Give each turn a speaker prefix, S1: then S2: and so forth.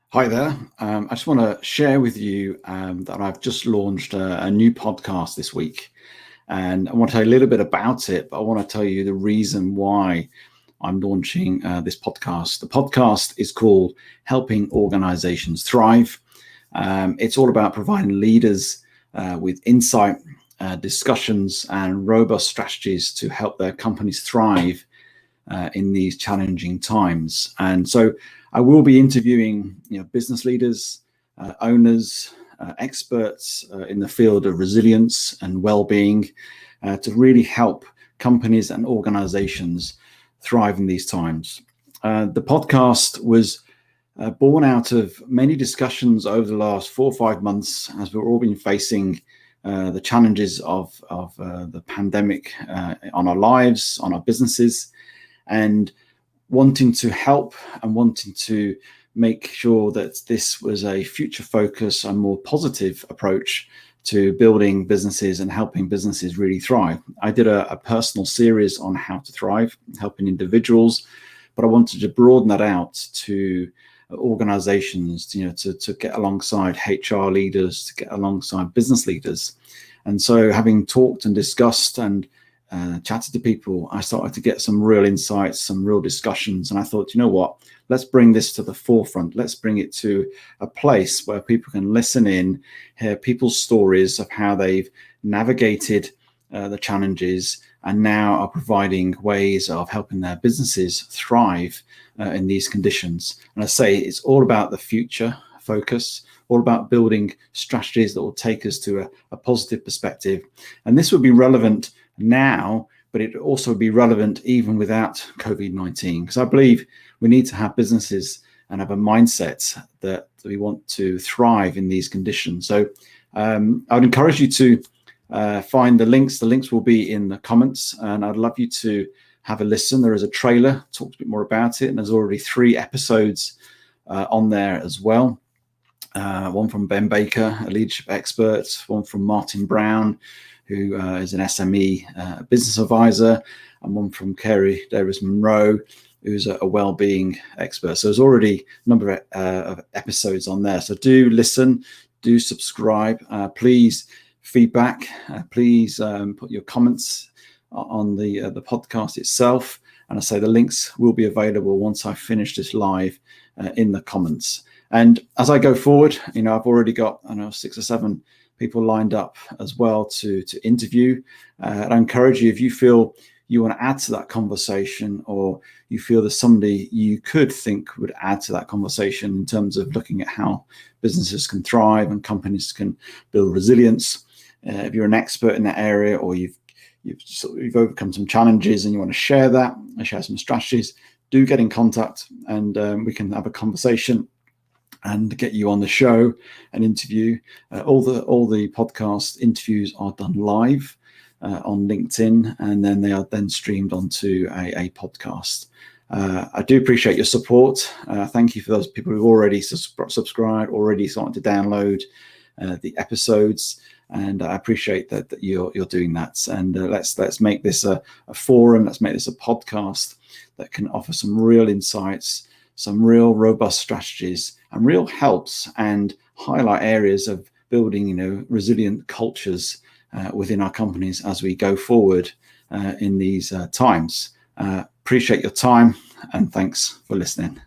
S1: Hi there. I just want to share with you that I've just launched a new podcast this week. And I want to tell you a little bit about it, but I want to tell you the reason why I'm launching this podcast. The podcast is called Helping Organizations Thrive. It's all about providing leaders with insight, discussions, and robust strategies to help their companies thrive in these challenging times. And so I will be interviewing business leaders, owners, experts in the field of resilience and well-being to really help companies and organizations thrive in these times. The podcast was born out of many discussions over the last 4 or 5 months as we've all been facing the challenges of the pandemic on our lives, on our businesses, and wanting to help and wanting to make sure that this was a future focus and more positive approach to building businesses and helping businesses really thrive. I did a personal series on how to thrive, helping individuals, but I wanted to broaden that out to organizations, to get alongside HR leaders, to get alongside business leaders. And so having talked and discussed and chatted to people, I started to get some real insights, some real discussions. And I thought, you know what, let's bring this to the forefront. Let's bring it to a place where people can listen in, hear people's stories of how they've navigated the challenges and now are providing ways of helping their businesses thrive in these conditions. And I say it's all about the future focus, all about building strategies that will take us to a positive perspective. And this would be relevant now, but it also be relevant even without COVID-19, because I believe we need to have businesses and have a mindset that we want to thrive in these conditions. So I would encourage you to find the links. The links will be in the comments, and I'd love you to have a listen. There is a trailer, talks a bit more about it, and there's already 3 episodes on there as well. One from Ben Baker, a leadership expert, one from Martin Brown, who is an SME business advisor, and one from Kerry Davis Monroe, who's a well-being expert. So there's already a number of episodes on there. So do listen, do subscribe. Please feedback. Please put your comments on the podcast itself. And I say the links will be available once I finish this live in the comments. And as I go forward, I've already got 6 or 7 people lined up as well to interview. And I encourage you, if you feel you want to add to that conversation, or you feel there's somebody you could think would add to that conversation in terms of looking at how businesses can thrive and companies can build resilience. If you're an expert in that area, or you've overcome some challenges and you want to share that and share some strategies, do get in contact, and we can have a conversation and get you on the show and interview. All the podcast interviews are done live on LinkedIn, and then they are then streamed onto a podcast. I do appreciate your support. Thank you for those people who've already subscribed, already started to download the episodes, and I appreciate that you're doing that. And let's make this a forum. Let's make this a podcast that can offer some real insights, some real robust strategies, and real helps, and highlight areas of building, resilient cultures within our companies as we go forward in these times. Appreciate your time, and thanks for listening.